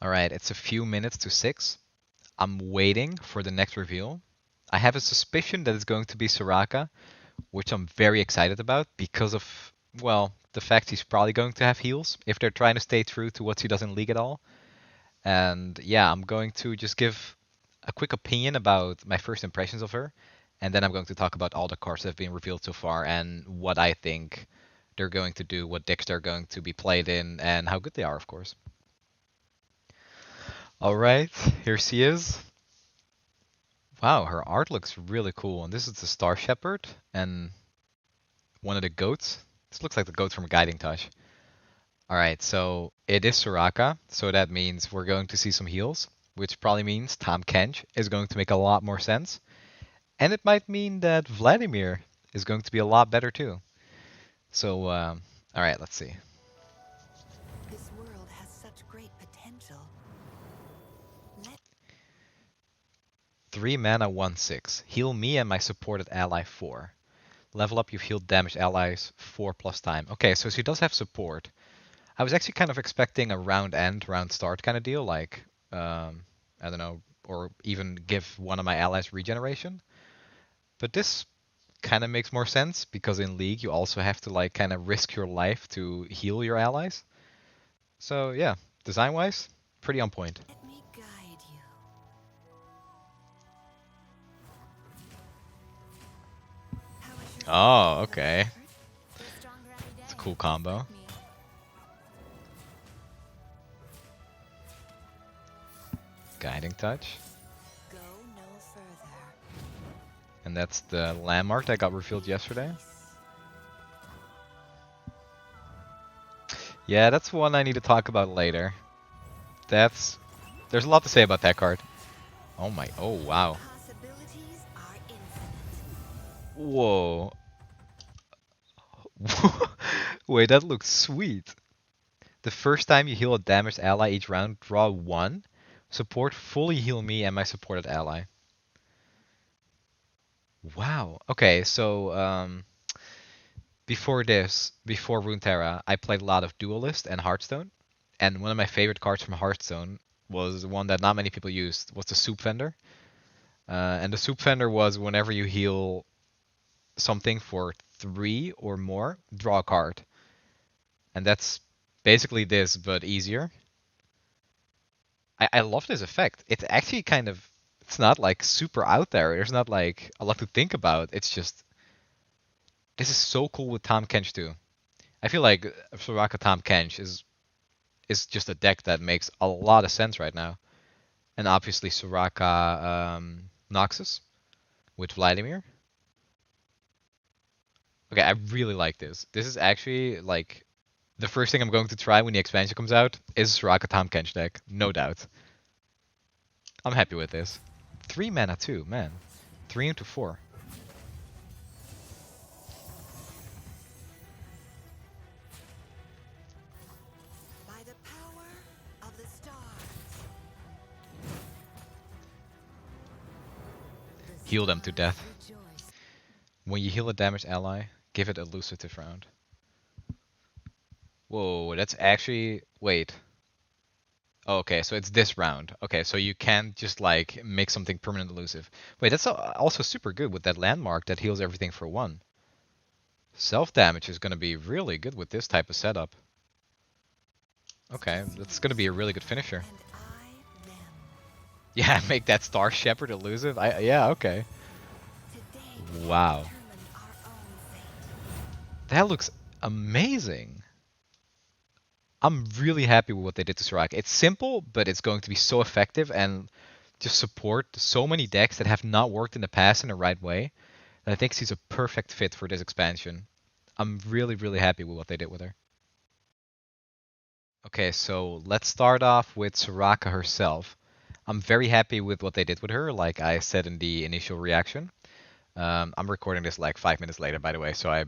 All right, it's a few minutes to 6. I'm waiting for the next reveal. I have a suspicion that it's going to be Soraka, which I'm very excited about because of, well, the fact he's probably going to have heals if they're trying to stay true to what he does in League at all. And yeah, I'm going to just give a quick opinion about my first impressions of her, and then I'm going to talk about all the cards that have been revealed so far and what I think they're going to do, what decks they're going to be played in, and how good they are, of course. All right, here she is. Wow, her art looks really cool, and this is the Star Shepherd and one of the goats. This looks like the goat from Guiding Touch. All right, so it is Soraka, so that means we're going to see some heals, which probably means Tom Kench is going to make a lot more sense. And it might mean that Vladimir is going to be a lot better too. So, all right, let's see. This world has such great potential. 3 mana, 1/6. Heal me and my supported ally 4. Level up, you've healed damaged allies 4 plus time. Okay, so she does have support. I was actually kind of expecting a round end, round start kind of deal, like, I don't know, or even give one of my allies regeneration. But this kind of makes more sense because in League you also have to like kind of risk your life to heal your allies. So yeah, design-wise, pretty on point. Let me guide you. How is your Oh, little okay. shepherd? Feel stronger every It's a day. cool Just combo. like me. Guiding Touch. Go no further. And that's the landmark that got revealed Be at yesterday. peace. Yeah, that's one I need to talk about later. That's... There's a lot to say about that card. Oh my... Oh, The wow. possibilities are infinite. Whoa. Wait, that looks sweet. The first time you heal a damaged ally each round, draw 1. Support fully heal me and my supported ally. Wow. Okay, so before this, before Runeterra, I played a lot of Duelist and Hearthstone, and one of my favorite cards from Hearthstone was one that not many people used, was the Soup Vendor. And the Soup Vendor was whenever you heal something for 3 or more, draw a card. And that's basically this, but easier. I love this effect. It's actually kind of, it's not like super out there. There's not like a lot to think about. It's just, this is so cool with Tom Kench too. I feel like Soraka Tom Kench is just a deck that makes a lot of sense right now. And obviously Soraka Noxus with Vladimir. Okay, I really like this. This is actually like the first thing I'm going to try when the expansion comes out is Soraka Tom Kench deck, no doubt. I'm happy with this. 3 mana too, man. 3 into 4. By the power of the stars. The Heal them to stars death. rejoice. When you heal a damaged ally, give it a elusive round. Whoa, that's actually... Wait. Oh, okay, so it's this round. Okay, so you can't just like make something permanent elusive. Wait, that's also super good with that landmark that heals everything for 1. Self-damage is going to be really good with this type of setup. Okay, that's going to be a really good finisher. And I them. Yeah, make that Star Shepherd elusive? Yeah, okay. Today we Wow. determine our own fate. That looks amazing. I'm really happy with what they did to Soraka. It's simple, but it's going to be so effective and just support so many decks that have not worked in the past in the right way. And I think she's a perfect fit for this expansion. I'm really, really happy with what they did with her. Okay, so let's start off with Soraka herself. I'm very happy with what they did with her, like I said in the initial reaction. I'm recording this like 5 minutes later, by the way, so I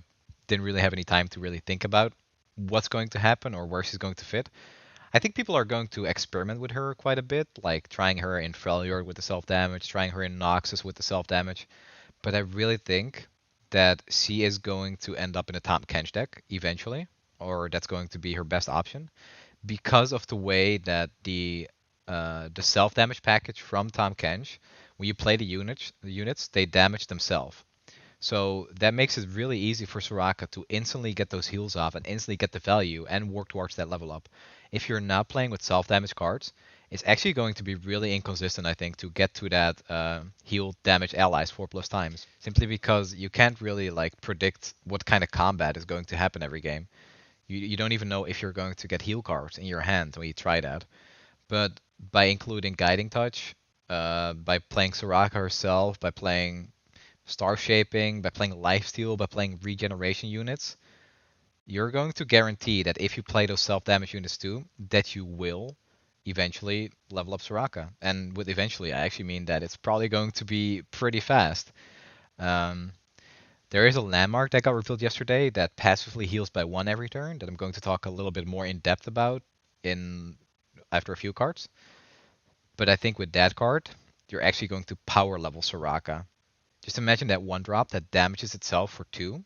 didn't really have any time to really think about what's going to happen or where she's going to fit. I think people are going to experiment with her quite a bit, like trying her in Freljord with the self damage, trying her in Noxus with the self damage. But I really think that she is going to end up in a Tom Kench deck eventually, or that's going to be her best option because of the way that the the self damage package from Tahm Kench. When you play the units they damage themselves. So that makes it really easy for Soraka to instantly get those heals off and instantly get the value and work towards that level up. If you're not playing with self-damage cards, it's actually going to be really inconsistent, I think, to get to that heal damage allies 4+ times. Simply because you can't really like predict what kind of combat is going to happen every game. You don't even know if you're going to get heal cards in your hand when you try that. But by including Guiding Touch, by playing Soraka herself, by playing Star Shaping, by playing Lifesteal, by playing Regeneration units, you're going to guarantee that if you play those self-damage units too, that you will eventually level up Soraka. And with eventually, I actually mean that it's probably going to be pretty fast. Um, there is a landmark that got revealed yesterday that passively heals by 1 every turn that I'm going to talk a little bit more in depth about in after a few cards. But I think with that card, you're actually going to power level Soraka. Just imagine that 1 drop that damages itself for 2,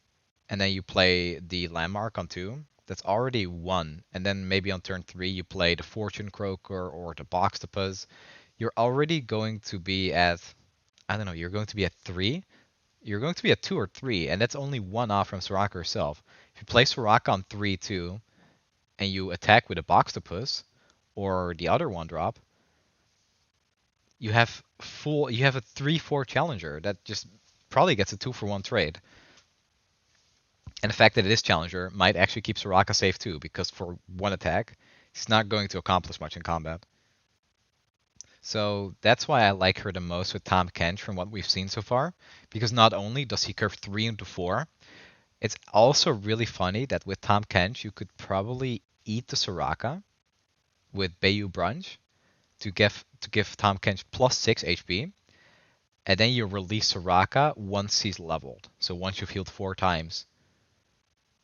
and then you play the landmark on 2. That's already 1, and then maybe on turn 3 you play the Fortune Croaker or the Boxtopus. You're already going to be at, I don't know, you're going to be at 3. You're going to be at 2 or 3, and that's only 1 off from Soraka herself. If you play Soraka on 3 too, and you attack with a Boxtopus or the other 1 drop, you have a 3/4 challenger that just probably gets a 2-for-1 trade. And the fact that it is challenger might actually keep Soraka safe too, because for 1 attack, he's not going to accomplish much in combat. So that's why I like her the most with Tahm Kench from what we've seen so far, because not only does he curve 3 into 4, it's also really funny that with Tahm Kench you could probably eat the Soraka with Bayou Brunch to give Tahm Kench +6 HP, and then you release Soraka once he's leveled. So once you've healed 4 times,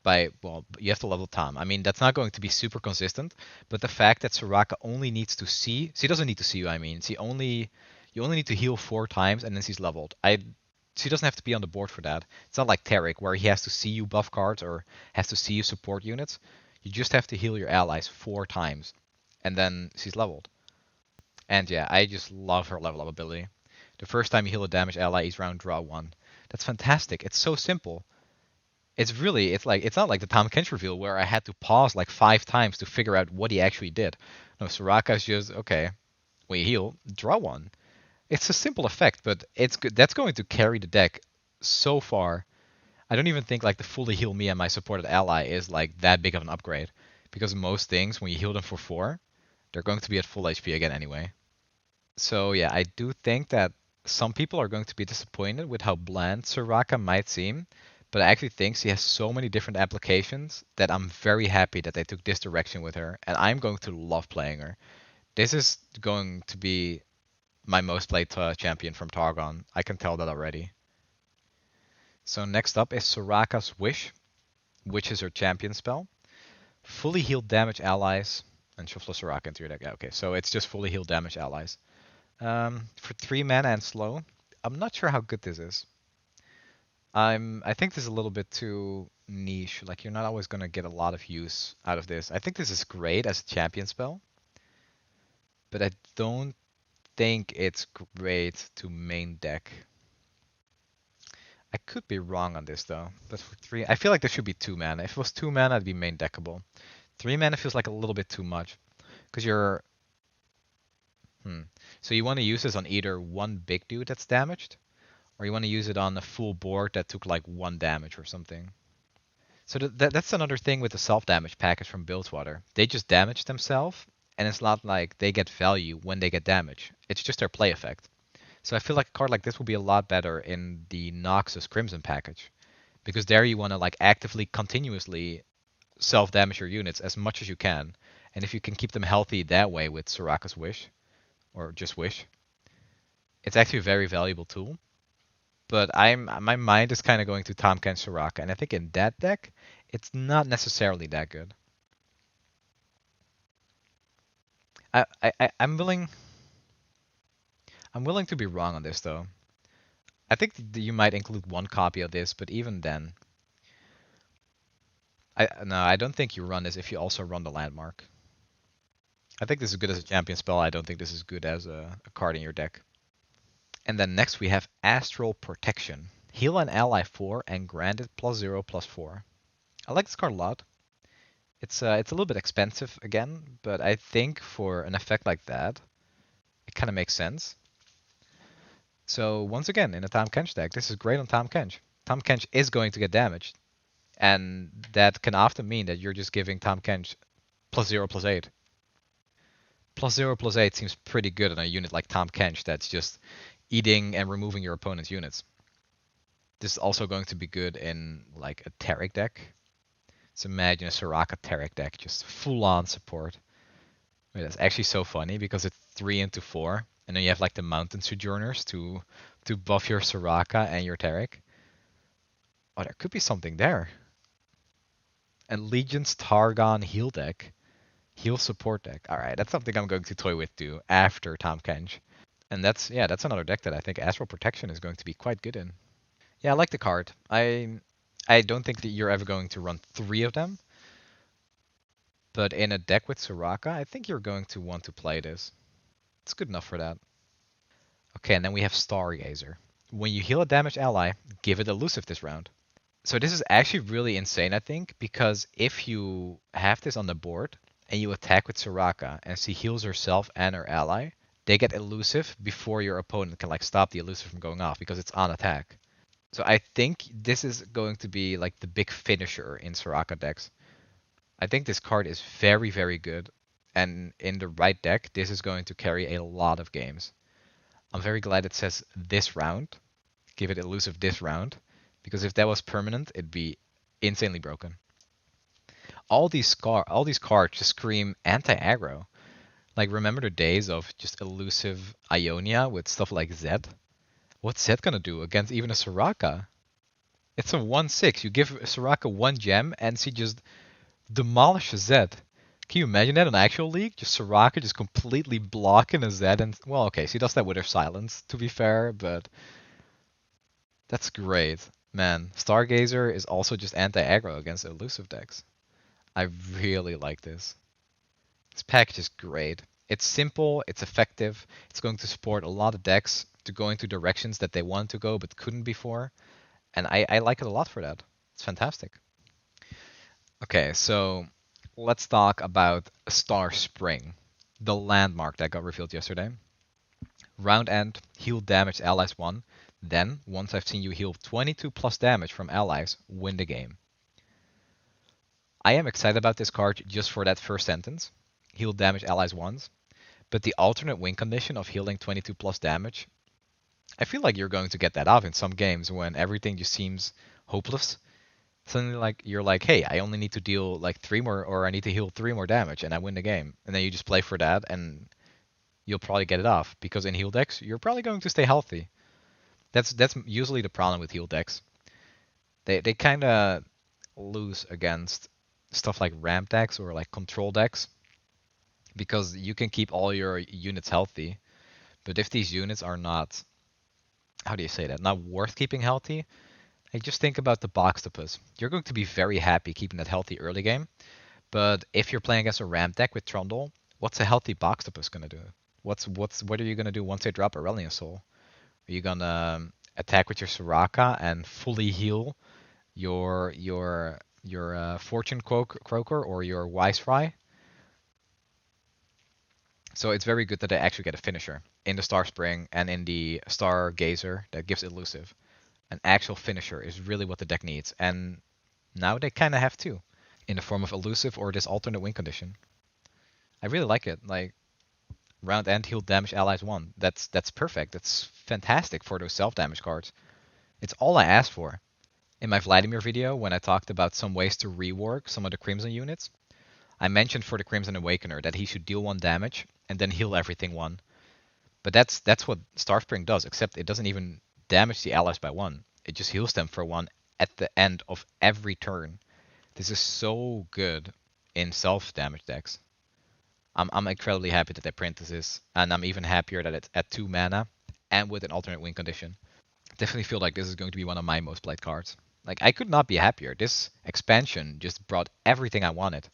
well, you have to level Tom. I mean, that's not going to be super consistent, but the fact that Soraka only needs to see, she doesn't need to see you. I mean, you only need to heal 4 times and then she's leveled. She doesn't have to be on the board for that. It's not like Taric where he has to see you buff cards or has to see you support units. You just have to heal your allies 4 times, and then she's leveled. And yeah, I just love her level up ability. The first time you heal a damaged ally, each round draw 1. That's fantastic. It's so simple. It's not like the Tahm Kench reveal where I had to pause like 5 times to figure out what he actually did. No, Soraka's just okay. When you heal, draw 1. It's a simple effect, but it's good. That's going to carry the deck so far. I don't even think like the fully heal me and my supported ally is like that big of an upgrade, because most things when you heal them for 4, they're going to be at full HP again anyway. So yeah, I do think that some people are going to be disappointed with how bland Soraka might seem, but I actually think she has so many different applications that I'm very happy that they took this direction with her, and I'm going to love playing her. This is going to be my most played champion from Targon. I can tell that already. So next up is Soraka's Wish, which is her champion spell. Fully healed damage allies, and shuffle Soraka into your deck. Yeah, okay, so it's just fully healed damage allies. For 3 mana and slow, I'm not sure how good this is. I think this is a little bit too niche. Like you're not always gonna get a lot of use out of this. I think this is great as a champion spell, but I don't think it's great to main deck. I could be wrong on this though. But for 3, I feel like this should be 2 mana. If it was 2 mana, it'd be main deckable. 3 mana feels like a little bit too much, because you're So you want to use this on either one big dude that's damaged, or you want to use it on a full board that took like 1 damage or something. So that's another thing with the self-damage package from Bilgewater. They just damage themselves, and it's not like they get value when they get damage. It's just their play effect. So I feel like a card like this will be a lot better in the Noxus Crimson package, because there you want to like actively, continuously self-damage your units as much as you can, and if you can keep them healthy that way with Soraka's Wish, or just Wish, it's actually a very valuable tool. But my mind is kind of going to Tahm Kench Soraka, and I think in that deck, it's not necessarily that good. I'm willing to be wrong on this though. I think you might include 1 copy of this, but even then, I don't think you run this if you also run the landmark. I think this is good as a champion spell. I don't think this is good as a card in your deck. And then next we have Astral Protection. Heal an ally 4 and grant it +0/+4. I like this card a lot. It's a little bit expensive again, but I think for an effect like that, it kind of makes sense. So once again, in a Tahm Kench deck, this is great on Tahm Kench. Tahm Kench is going to get damaged, and that can often mean that you're just giving Tahm Kench +0/+8. +0/+8 seems pretty good on a unit like Tahm Kench that's just eating and removing your opponent's units. This is also going to be good in like a Taric deck. So imagine a Soraka Taric deck, just full on support. Wait, that's actually so funny because it's 3 into 4, and then you have like the Mountain Sojourners to buff your Soraka and your Taric. Oh, there could be something there. And Legion's Targon heal deck, heal support deck. All right, that's something I'm going to toy with too after Tahm Kench. And that's another deck that I think Astral Protection is going to be quite good in. Yeah, I like the card. I don't think that you're ever going to run 3 of them, but in a deck with Soraka, I think you're going to want to play this. It's good enough for that. Okay, and then we have Stargazer. When you heal a damaged ally, give it elusive this round. So this is actually really insane, I think, because if you have this on the board and you attack with Soraka and she heals herself and her ally, they get elusive before your opponent can like stop the elusive from going off because it's on attack. So I think this is going to be like the big finisher in Soraka decks. I think this card is very, very good. And in the right deck, this is going to carry a lot of games. I'm very glad it says this round. Give it elusive this round. Because if that was permanent, it'd be insanely broken. All these cards just scream anti-aggro. Like remember the days of just elusive Ionia with stuff like Zed? What's Zed gonna do against even a Soraka? It's a 1/6. You give Soraka 1 gem and she just demolishes Zed. Can you imagine that in actual league? Just Soraka just completely blocking a Zed and well, okay, she does that with her silence, to be fair, but that's great. Man, Stargazer is also just anti-aggro against elusive decks. I really like this. This package is great. It's simple, it's effective, it's going to support a lot of decks to go into directions that they want to go but couldn't before, and I like it a lot for that. It's fantastic. Okay, so let's talk about Star Spring, the landmark that got revealed yesterday. Round end, heal damage allies 1. Then, once I've seen you heal 22 plus damage from allies, win the game. I am excited about this card just for that first sentence. Heal damage allies once. But the alternate win condition of healing 22 plus damage, I feel like you're going to get that off in some games when everything just seems hopeless. Suddenly, like you're like, hey, I only need to deal like 3 more, or I need to heal 3 more damage, and I win the game. And then you just play for that, and you'll probably get it off because in heal decks, you're probably going to stay healthy. That's usually the problem with heal decks. They kind of lose against stuff like ramp decks or like control decks because you can keep all your units healthy. But if these units are not, how do you say that, not worth keeping healthy, like just think about the Boxtopus. You're going to be very happy keeping that healthy early game. But if you're playing against a ramp deck with Trundle, what's a healthy Boxtopus gonna do? What are you gonna do once they drop Aurelion Soul? Are you gonna attack with your Soraka and fully heal your Fortune Croaker or your Wise Fry? So it's very good that they actually get a finisher in the Star Spring and in the Stargazer that gives elusive. An actual finisher is really what the deck needs, and now they kind of have two in the form of elusive or this alternate win condition. I really like it. Like round end heal damage allies 1. That's perfect. That's fantastic for those self damage cards. It's all I asked for. In my Vladimir video, when I talked about some ways to rework some of the Crimson units, I mentioned for the Crimson Awakener that he should deal 1 damage and then heal everything 1. But that's what Starspring does, except it doesn't even damage the allies by 1. It just heals them for 1 at the end of every turn. This is so good in self-damage decks. I'm incredibly happy that they printed this, and I'm even happier that it's at 2 mana and with an alternate win condition. Definitely feel like this is going to be one of my most played cards. Like I could not be happier. This expansion just brought everything I wanted.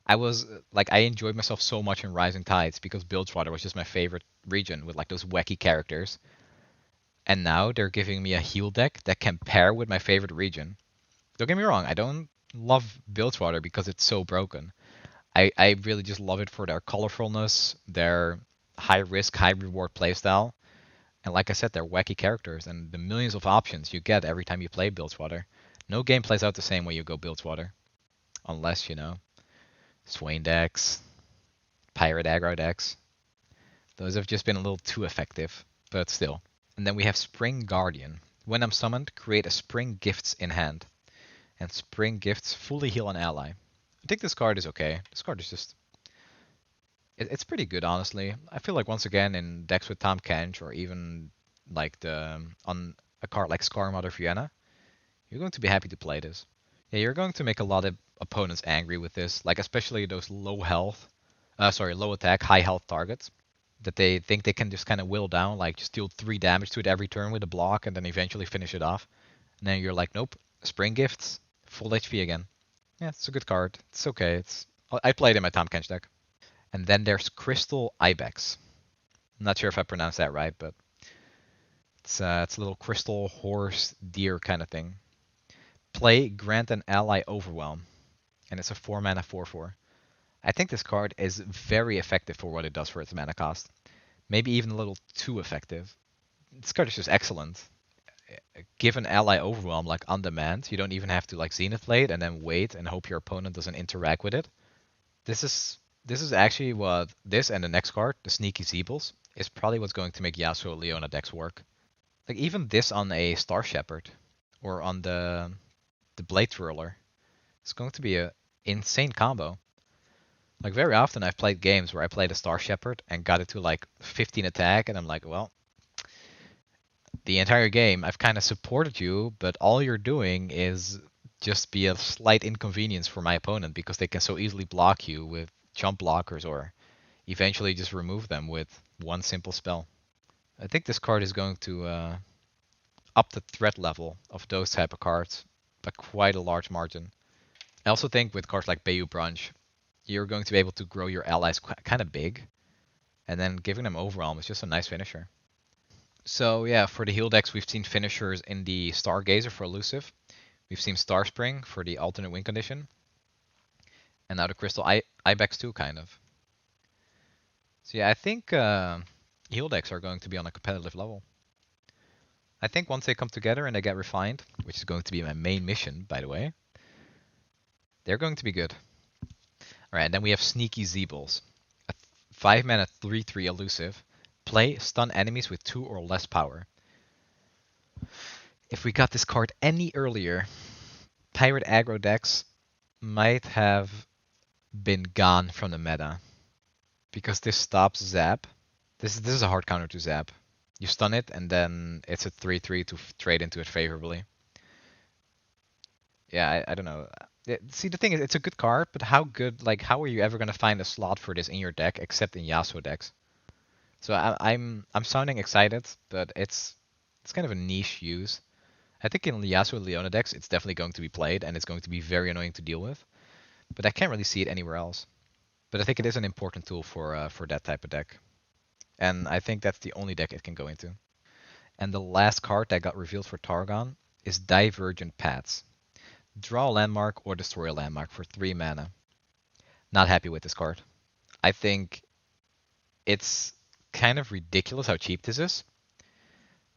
I was like I enjoyed myself so much in Rising Tides because Bilgewater was just my favorite region with like those wacky characters. And now they're giving me a heal deck that can pair with my favorite region. Don't get me wrong, I don't love Bilgewater because it's so broken. I really just love it for their colorfulness, their high risk, high reward playstyle, and like I said, they're wacky characters and the millions of options you get every time you play Bilgewater. No game plays out the same way you go Bilgewater, unless, Swain decks, Pirate aggro decks. Those have just been a little too effective, but still. And then we have Spring Guardian. When I'm summoned, create a Spring Gifts in hand. And Spring Gifts fully heal an ally. I think this card is okay. This card is just it's pretty good, honestly. I feel like once again in decks with Tom Kench or even like the on a card like Scar Mother Vienna, you're going to be happy to play this. Yeah, you're going to make a lot of opponents angry with this, like especially those low attack, high health targets that they think they can just kind of whittle down, like just deal 3 damage to it every turn with a block and then eventually finish it off. And then you're like, nope, Spring Gifts, full HP again. Yeah, it's a good card. It's okay. I played in my Tom Kench deck. And then there's Crystal Ibex. I'm not sure if I pronounced that right, but it's a little crystal horse deer kind of thing. Play, grant an ally overwhelm, and it's a 4 mana 4/4. I think this card is very effective for what it does for its mana cost. Maybe even a little too effective. This card is just excellent. Give an ally overwhelm like on demand. You don't even have to like Zenith Blade and then wait and hope your opponent doesn't interact with it. This is actually what this and the next card, the Sneaky Zeebles, is probably what's going to make Yasuo Leona decks work. Like even this on a Star Shepherd or on the Blade Twirler, it's going to be a insane combo. Like very often I've played games where I played a Star Shepherd and got it to like 15 attack and I'm like, well, the entire game I've kind of supported you, but all you're doing is just be a slight inconvenience for my opponent because they can so easily block you with jump blockers or eventually just remove them with one simple spell. I think this card is going to up the threat level of those type of cards by quite a large margin. I also think with cards like Bayou Brunch, you're going to be able to grow your allies kind of big, and then giving them Overwhelm is just a nice finisher. So yeah, for the heal decks, we've seen finishers in the Stargazer for elusive. We've seen Starspring for the alternate win condition, and now the Crystal Ibex too, kind of. So yeah, I think heal decks are going to be on a competitive level. I think once they come together and they get refined, which is going to be my main mission, by the way, they're going to be good. Alright, and then we have Sneaky Zeebles. A 5 mana 3/3 elusive. Play, stun enemies with 2 or less power. If we got this card any earlier, Pirate aggro decks might have been gone from the meta. Because this stops Zap. This is a hard counter to Zap. You stun it, and then it's a 3/3 to trade into it favorably. Yeah, I don't know. See, the thing is, it's a good card, but how good, like, how are you ever gonna find a slot for this in your deck except in Yasuo decks? So I'm sounding excited, but it's kind of a niche use. I think in Yasuo Leona decks, it's definitely going to be played, and it's going to be very annoying to deal with. But I can't really see it anywhere else. But I think it is an important tool for that type of deck, and I think that's the only deck it can go into. And the last card that got revealed for Targon is Divergent Paths. Draw a landmark or destroy a landmark for 3 mana. Not happy with this card. I think it's kind of ridiculous how cheap this is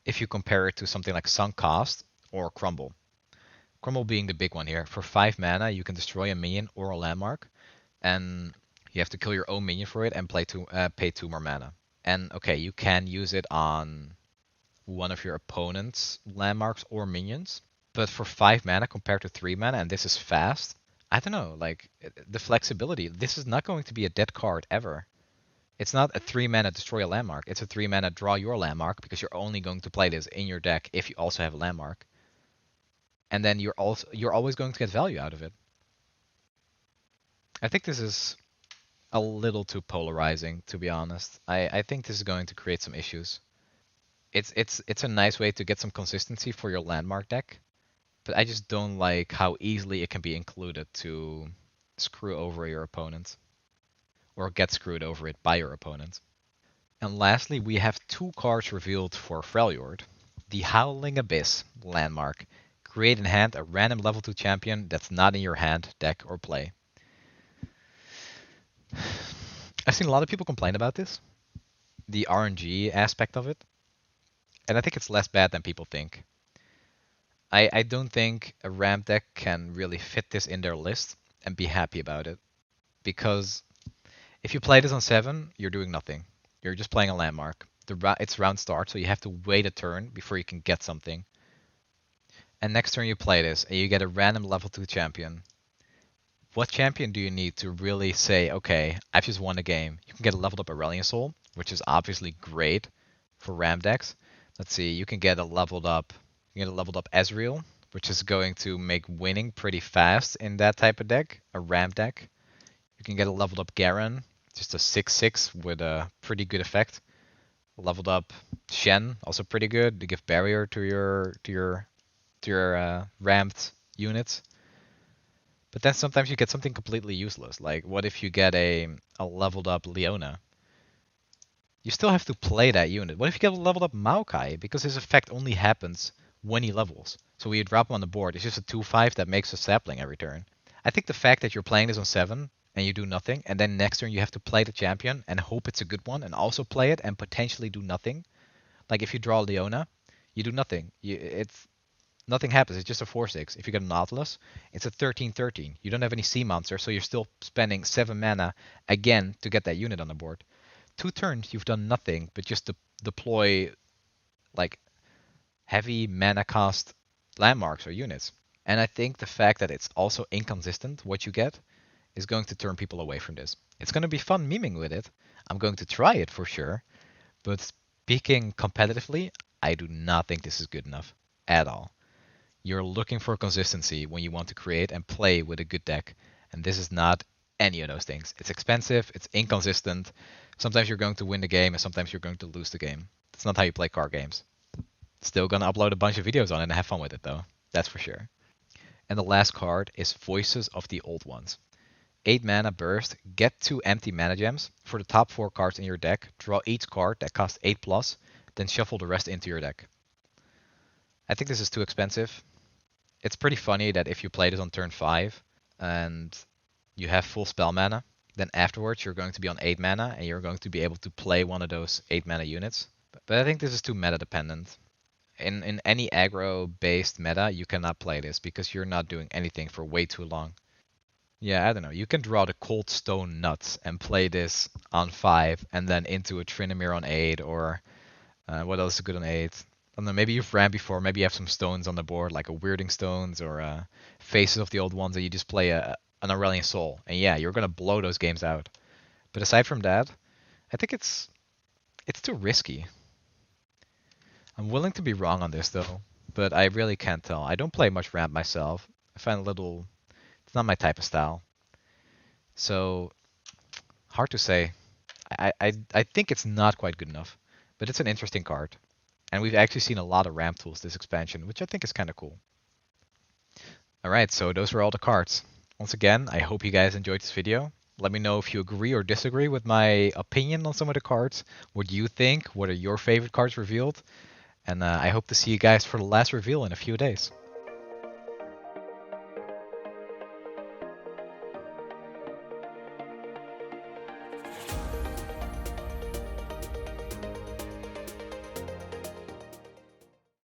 if you compare it to something like Sunk Cost or Crumble. Crumble being the big one here. For 5 mana, you can destroy a minion or a landmark, and you have to kill your own minion for it and pay 2 more mana. And okay, you can use it on one of your opponent's landmarks or minions, but for 5 mana compared to 3 mana, and this is fast, I don't know, like the flexibility. This is not going to be a dead card ever. It's not a 3 mana destroy a landmark. It's a 3 mana draw your landmark because you're only going to play this in your deck if you also have a landmark. And then you're always going to get value out of it. I think this is a little too polarizing, to be honest. I think this is going to create some issues. It's a nice way to get some consistency for your landmark deck, but I just don't like how easily it can be included to screw over your opponent, or get screwed over it by your opponent. And lastly, we have two cards revealed for Freljord. The Howling Abyss landmark. Create in hand a random level 2 champion that's not in your hand, deck, or play. I've seen a lot of people complain about this, the RNG aspect of it, and I think it's less bad than people think. I don't think a ramp deck can really fit this in their list and be happy about it, because if you play this on 7, you're doing nothing. You're just playing a landmark. It's round start, so you have to wait a turn before you can get something. And next turn you play this, and you get a random level 2 champion. What champion do you need to really say, okay, I've just won a game? You can get a leveled up Aurelion Soul, which is obviously great for ram decks. Let's see, you can get a leveled up Ezreal, which is going to make winning pretty fast in that type of deck, a ram deck. You can get a leveled up Garen, just a 6/6 with a pretty good effect. Leveled up Shen, also pretty good to give barrier to your ramped units. But then sometimes you get something completely useless. Like, what if you get a leveled up Leona? You still have to play that unit. What if you get a leveled up Maokai? Because his effect only happens when he levels. So when you drop him on the board, it's just a 2/5 that makes a sapling every turn. I think the fact that you're playing this on 7 and you do nothing, and then next turn you have to play the champion and hope it's a good one, and also play it and potentially do nothing. Like if you draw Leona, you do nothing. It's nothing happens. It's just a 4/6. If you get a Nautilus, it's a 13/13. You don't have any sea monster, so you're still spending 7 mana again to get that unit on the board. 2 turns, you've done nothing but just deploy like heavy mana cost landmarks or units. And I think the fact that it's also inconsistent what you get is going to turn people away from this. It's going to be fun memeing with it. I'm going to try it for sure. But speaking competitively, I do not think this is good enough at all. You're looking for consistency when you want to create and play with a good deck, and this is not any of those things. It's expensive, it's inconsistent. Sometimes you're going to win the game, and sometimes you're going to lose the game. That's not how you play card games. Still gonna upload a bunch of videos on it and have fun with it though. That's for sure. And the last card is Voices of the Old Ones. 8 mana burst, get 2 empty mana gems. For the top 4 cards in your deck, draw each card that costs 8 plus, then shuffle the rest into your deck. I think this is too expensive. It's pretty funny that if you play this on turn 5 and you have full spell mana, then afterwards you're going to be on 8 mana and you're going to be able to play one of those 8 mana units. But I think this is too meta dependent. In any aggro based meta, you cannot play this because you're not doing anything for way too long. Yeah, I don't know. You can draw the Cold Stone Nuts and play this on 5 and then into a Trinamir on 8, or what else is good on 8? I don't know, maybe you've ran before, maybe you have some stones on the board, like a Weirding Stones or Faces of the Old Ones, and you just play an Aurelion Soul. And yeah, you're going to blow those games out. But aside from that, I think it's too risky. I'm willing to be wrong on this though, but I really can't tell. I don't play much ramp myself. I find it's not my type of style. So hard to say. I think it's not quite good enough, but it's an interesting card. And we've actually seen a lot of ramp tools this expansion, which I think is kind of cool. Alright, so those were all the cards. Once again, I hope you guys enjoyed this video. Let me know if you agree or disagree with my opinion on some of the cards. What do you think? What are your favorite cards revealed? And I hope to see you guys for the last reveal in a few days.